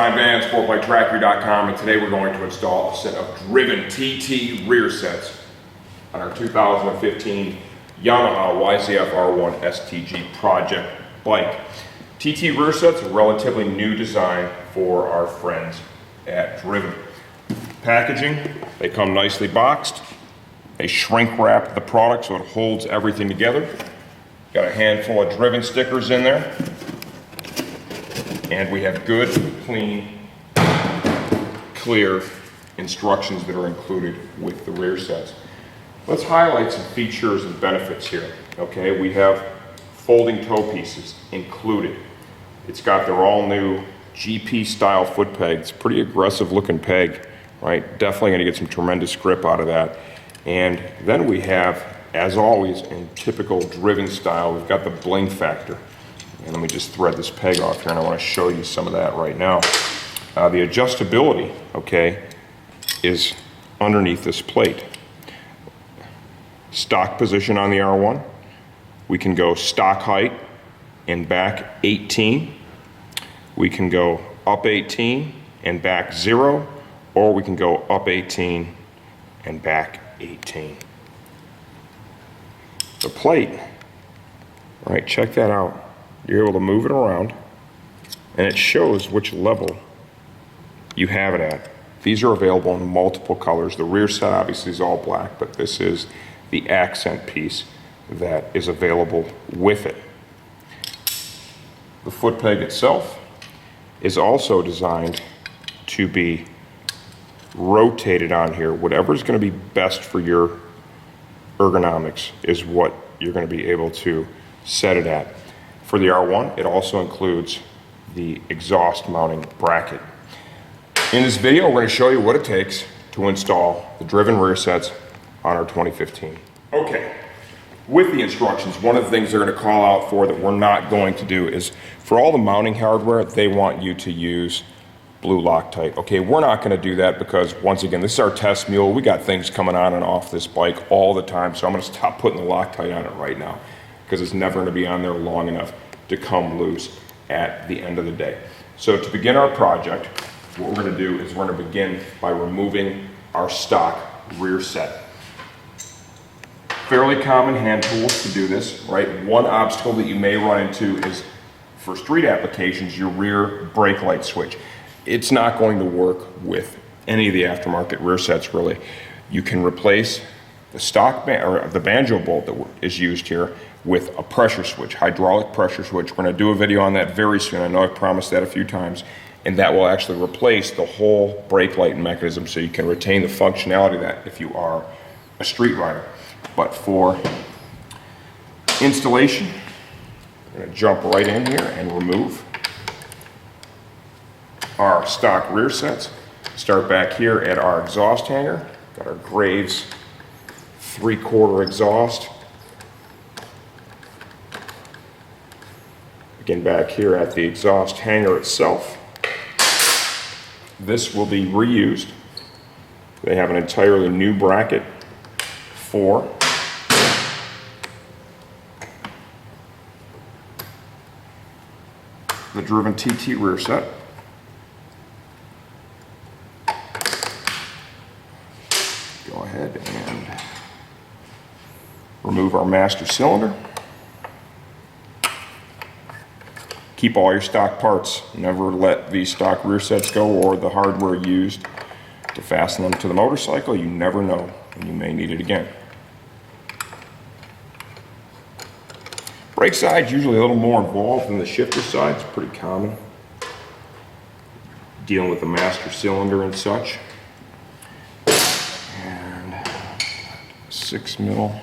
John Van, sportbiketractor.com, and today we're going to install a set of Driven TT Rearsets on our 2015 Yamaha YZF-R1 STG project bike. TT Rearsets are a relatively new design for our friends at Driven. Packaging, they come nicely boxed. They shrink wrap the product so it holds everything together. Got a handful of Driven stickers in there. And we have good, clean, clear instructions that are included with the rear sets. Let's highlight some features and benefits here. Okay, we have folding toe pieces included. It's got their all new GP style foot peg. It's a pretty aggressive looking peg, right? Definitely gonna get some tremendous grip out of that. And then we have, as always, in typical Driven style, we've got the bling factor. And let me just thread this peg off here, and I want to show you some of that right now. The adjustability, okay, is underneath this plate. Stock position on the R1. We can go stock height and back 18. We can go up 18 and back 0, or we can go up 18 and back 18. The plate, right, check that out. You're able to move it around, and it shows which level you have it at. These are available in multiple colors. The rear set obviously is all black, but this is the accent piece that is available with it. The foot peg itself is also designed to be rotated on here. Whatever's going to be best for your ergonomics is what you're going to be able to set it at. For the R1, it also includes the exhaust mounting bracket. In this video, we're going to show you what it takes to install the Driven Rearsets on our 2015. Okay, with the instructions, one of the things they're going to call out for that we're not going to do is, for all the mounting hardware, they want you to use blue Loctite. Okay, we're not going to do that because, once again, this is our test mule. We got things coming on and off this bike all the time, so I'm going to stop putting the Loctite on it right now, because it's never going to be on there long enough to come loose at the end of the day. So to begin our project, what we're going to do is we're going to begin by removing our stock rear set. Fairly common hand tools to do this, right? One obstacle that you may run into is, for street applications, your rear brake light switch. It's not going to work with any of the aftermarket rear sets, really. You can replace the stock or the banjo bolt that is used here with a pressure switch, hydraulic pressure switch. We're going to do a video on that very soon. I know I've promised that a few times, and that will actually replace the whole brake light mechanism, so you can retain the functionality of that if you are a street rider. But for installation, we're going to jump right in here and remove our stock rear sets. Start back here at our exhaust hanger. Got our Graves 3/4 exhaust. Again, back here at the exhaust hanger itself. This will be reused. They have an entirely new bracket for the Driven TT rear set. Go ahead and remove our master cylinder. Keep all your stock parts. Never let these stock rear sets go, or the hardware used to fasten them to the motorcycle. You never know when you may need it again. Brake side's usually a little more involved than the shifter side. It's pretty common, dealing with the master cylinder and such. And 6mm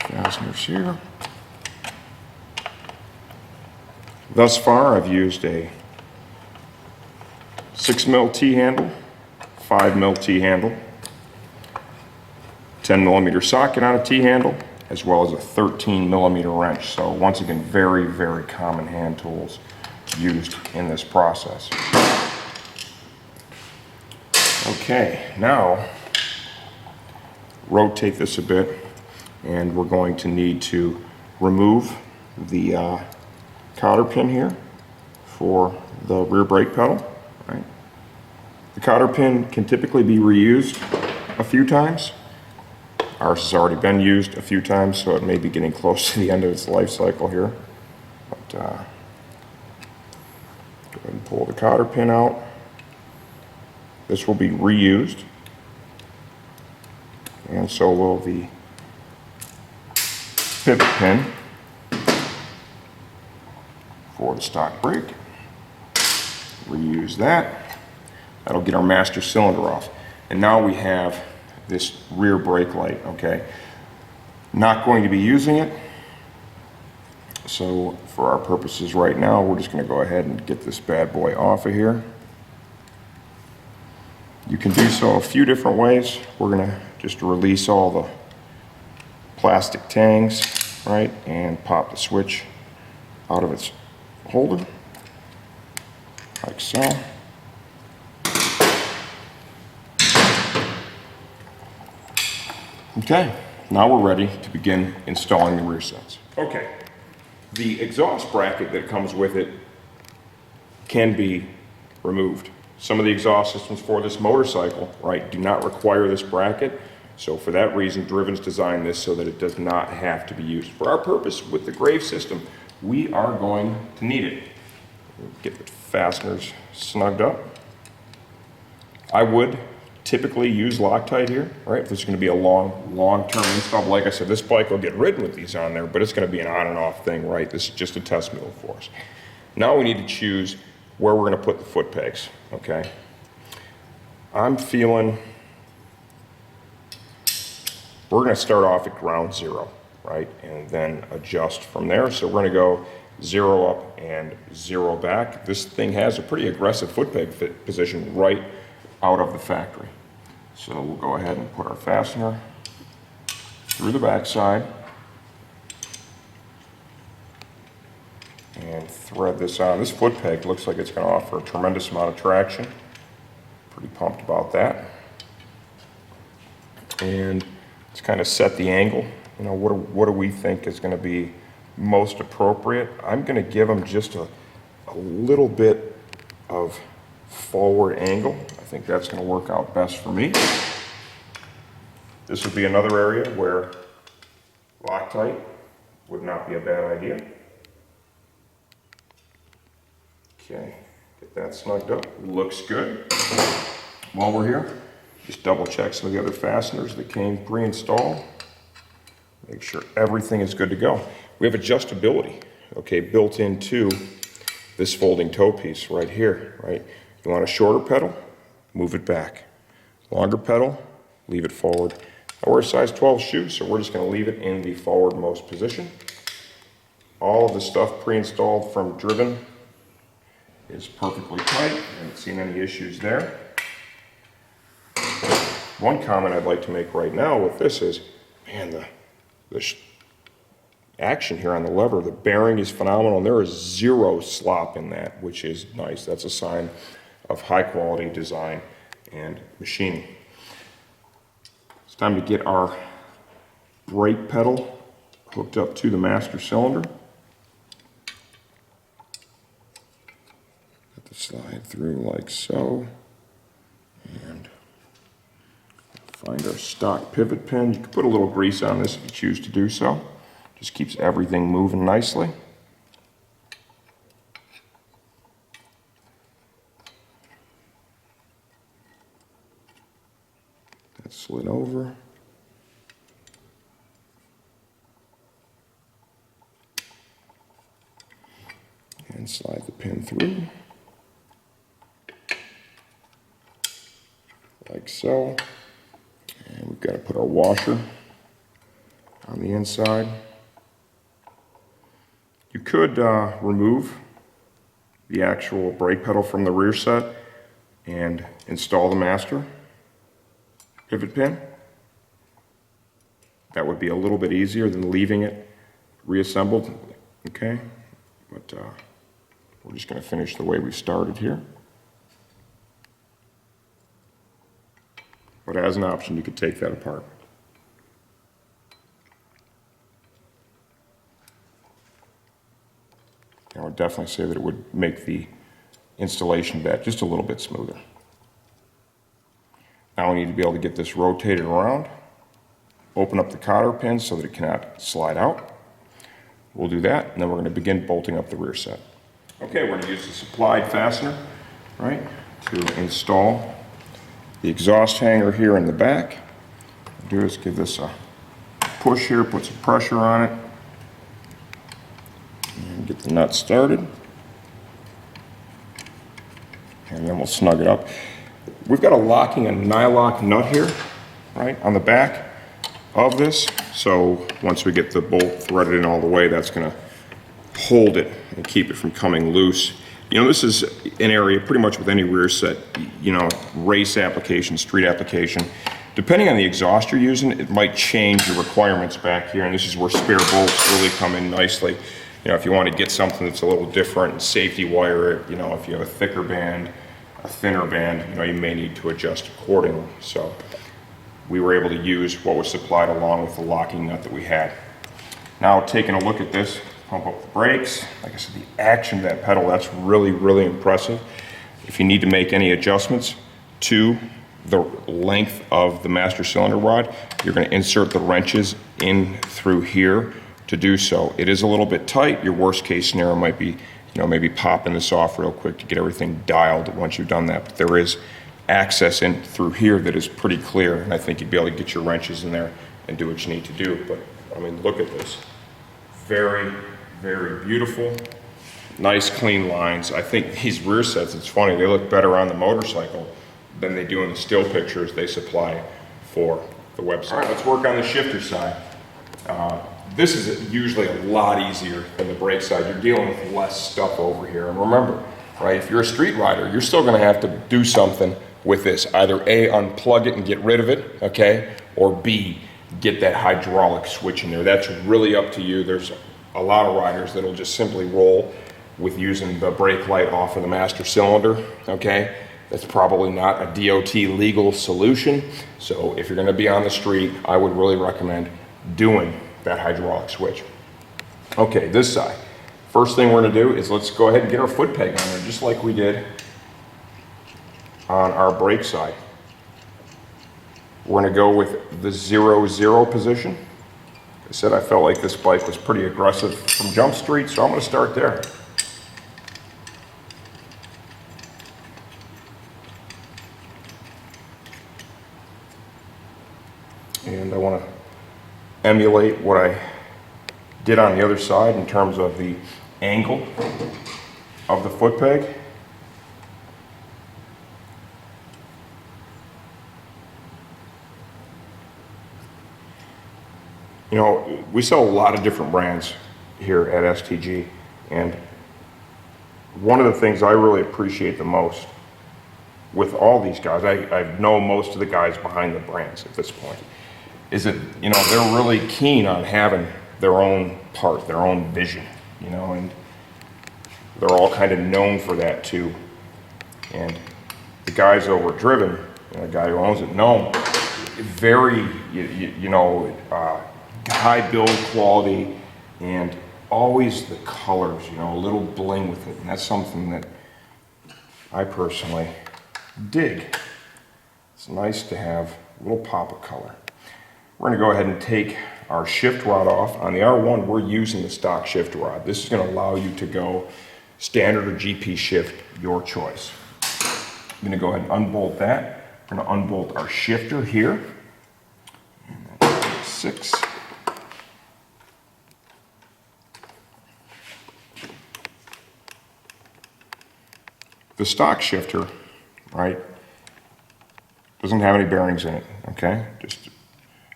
fasteners here. Thus far, I've used a 6mm T-handle, 5mm T-handle, 10mm socket on a T-handle, as well as a 13mm wrench. So once again, very, very common hand tools used in this process. Okay, now rotate this a bit, and we're going to need to remove the cotter pin here for the rear brake pedal. right? The cotter pin can typically be reused a few times. Ours has already been used a few times, so it may be getting close to the end of its life cycle here. But go ahead and pull the cotter pin out. This will be reused, and so will the pivot pin for the stock brake. Reuse that. That'll get our master cylinder off. And now we have this rear brake light, okay? Not going to be using it, so for our purposes right now, we're just going to go ahead and get this bad boy off of here. You can do so a few different ways. We're going to just release all the plastic tangs, right, and pop the switch out of its holder, like so. Okay, now we're ready to begin installing the rear sets. Okay, the exhaust bracket that comes with it can be removed. Some of the exhaust systems for this motorcycle, right, do not require this bracket. So for that reason, Driven's designed this so that it does not have to be used. For our purpose with the Grave system, we are going to need it. Get the fasteners snugged up. I would typically use Loctite here, right? If this is going to be a long-term install. Like I said, this bike will get ridden with these on there, but it's going to be an on and off thing, right? This is just a test move for us. Now we need to choose where we're going to put the foot pegs, okay? I'm feeling we're going to start off at ground zero, right? And then adjust from there. So we're going to go 0 up and 0 back. This thing has a pretty aggressive foot peg position right out of the factory. So we'll go ahead and put our fastener through the back side and thread this on. This foot peg looks like it's going to offer a tremendous amount of traction. Pretty pumped about that. And let's kind of set the angle. You know, what do we think is going to be most appropriate? I'm going to give them just a little bit of forward angle. I think that's going to work out best for me. This would be another area where Loctite would not be a bad idea. Okay, get that snugged up. Looks good. While we're here, just double check some of the other fasteners that came pre-installed. Make sure everything is good to go. We have adjustability, okay, built into this folding toe piece right here, right? You want a shorter pedal, move it back. Longer pedal, leave it forward. I wear a size 12 shoe, so we're just going to leave it in the forwardmost position. All of the stuff pre-installed from Driven is perfectly tight. I haven't seen any issues there. One comment I'd like to make right now with this is, man, the action here on the lever, the bearing is phenomenal, and there is zero slop in that, which is nice. That's a sign of high quality design and machining. It's time to get our brake pedal hooked up to the master cylinder. Let the slide through like so, and find our stock pivot pin. You can put a little grease on this if you choose to do so. Just keeps everything moving nicely. That slid over. And slide the pin through. Like so. And we've got to put our washer on the inside. You could remove the actual brake pedal from the rear set and install the master pivot pin. That would be a little bit easier than leaving it reassembled, okay? But we're just going to finish the way we started here. But as an option, you could take that apart. I would definitely say that it would make the installation back just a little bit smoother. Now we need to be able to get this rotated around, open up the cotter pin so that it cannot slide out. We'll do that, and then we're going to begin bolting up the rear set. Okay, we're going to use the supplied fastener, right, to install the exhaust hanger here in the back. What we'll do is give this a push here, put some pressure on it, and get the nut started. And then we'll snug it up. We've got a locking and nylock nut here, right, on the back of this. So once we get the bolt threaded in all the way, that's going to hold it and keep it from coming loose. You know, this is an area pretty much with any rear set, you know, race application, street application. Depending on the exhaust you're using, it might change the requirements back here, and this is where spare bolts really come in nicely. You know, if you want to get something that's a little different and safety wire it, you know, if you have a thicker band, a thinner band, you know, you may need to adjust accordingly. So we were able to use what was supplied along with the locking nut that we had. Now taking a look at this, pump up the brakes. Like I said, the action of that pedal, that's really, really impressive. If you need to make any adjustments to the length of the master cylinder rod, you're going to insert the wrenches in through here to do so. It is a little bit tight. Your worst case scenario might be, you know, maybe popping this off real quick to get everything dialed once you've done that. But there is access in through here that is pretty clear, and I think you'd be able to get your wrenches in there and do what you need to do. But I mean, look at this. Very, very beautiful. Nice clean lines. I think these rear sets, it's funny, they look better on the motorcycle than they do in the still pictures they supply for the website. All right, let's work on the shifter side. This is usually a lot easier than the brake side. You're dealing with less stuff over here. And remember, right, if you're a street rider, you're still gonna have to do something with this. Either A, unplug it and get rid of it, okay? Or B, get that hydraulic switch in there. That's really up to you. There's a lot of riders that'll just simply roll with using the brake light off of the master cylinder, okay? That's probably not a DOT legal solution. So if you're gonna be on the street, I would really recommend doing that hydraulic switch. Okay, this side. First thing we're gonna do is let's go ahead and get our foot peg on there, just like we did on our brake side. We're gonna go with the 0-0 position. Like I said, I felt like this bike was pretty aggressive from Jump Street, so I'm gonna start there. And I wanna emulate what I did on the other side in terms of the angle of the foot peg. You know, we sell a lot of different brands here at STG, and one of the things I really appreciate the most with all these guys, I know most of the guys behind the brands at this point, is that, you know, they're really keen on having their own part, their own vision, you know, and they're all kind of known for that too. And the guys over at Driven, you know, the guy who owns it, know, very, you know, high build quality and always the colors, you know, a little bling with it. And that's something that I personally dig. It's nice to have a little pop of color. We're gonna go ahead and take our shift rod off. On the R1, we're using the stock shift rod. This is gonna allow you to go standard or GP shift, your choice. I'm gonna go ahead and unbolt that. We're gonna unbolt our shifter here. And that's 6. The stock shifter, right, doesn't have any bearings in it, okay? Just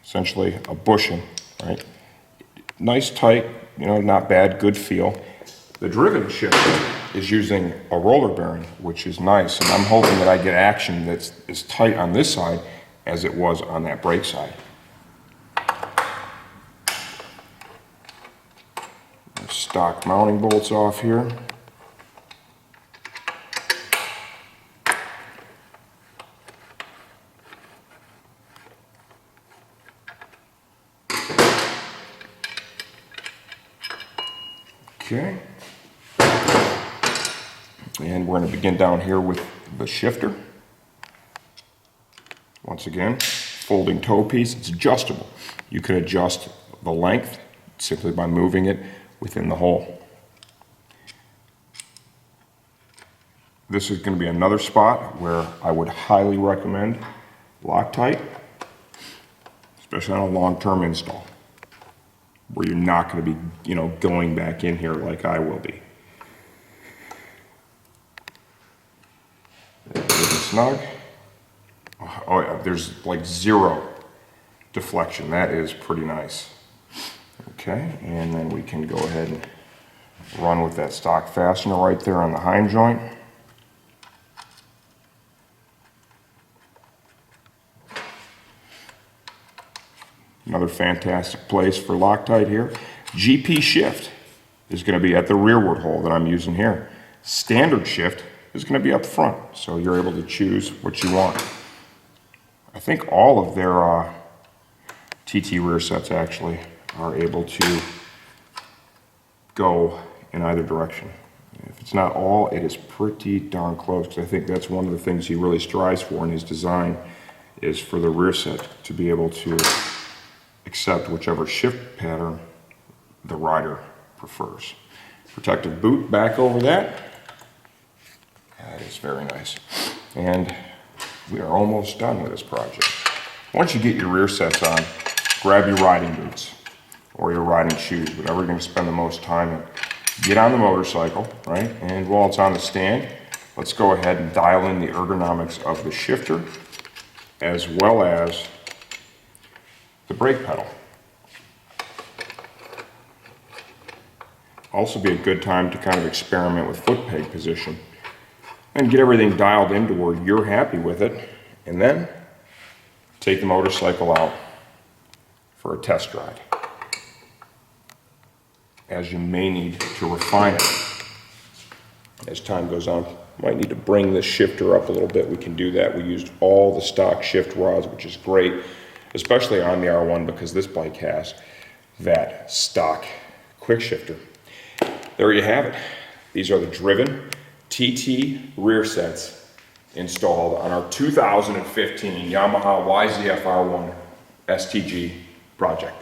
essentially a bushing, right? Nice, tight, you know, not bad, good feel. The Driven shifter is using a roller bearing, which is nice, and I'm hoping that I get action that's as tight on this side as it was on that brake side. Stock mounting bolts off here. Okay. And we're going to begin down here with the shifter. Once again, folding toe piece, it's adjustable. You can adjust the length simply by moving it within the hole. This is going to be another spot where I would highly recommend Loctite, especially on a long-term install, where you're not going to be, going back in here like I will be. Good and snug. Oh yeah, there's like zero deflection. That is pretty nice. Okay, and then we can go ahead and run with that stock fastener right there on the hind joint. Another fantastic place for Loctite here. GP shift is going to be at the rearward hole that I'm using here. Standard shift is going to be up front, so you're able to choose what you want. I think all of their TT Rearsets actually are able to go in either direction. If it's not all, it is pretty darn close, because I think that's one of the things he really strives for in his design, is for the rear set to be able to accept whichever shift pattern the rider prefers. Protective boot back over that. That is very nice. And we are almost done with this project. Once you get your rear sets on, grab your riding boots or your riding shoes, whatever you're going to spend the most time in. Get on the motorcycle, right? And while it's on the stand, let's go ahead and dial in the ergonomics of the shifter as well as the brake pedal. Also be a good time to kind of experiment with foot peg position and get everything dialed in to where you're happy with it, and then take the motorcycle out for a test ride, as you may need to refine it as time goes on. Might need to bring the shifter up a little bit. We can do that. We used all the stock shift rods, which is great, especially on the R1, because this bike has that stock quick shifter. There you have it. These are the Driven TT Rearsets installed on our 2015 Yamaha YZF-R1 STG project.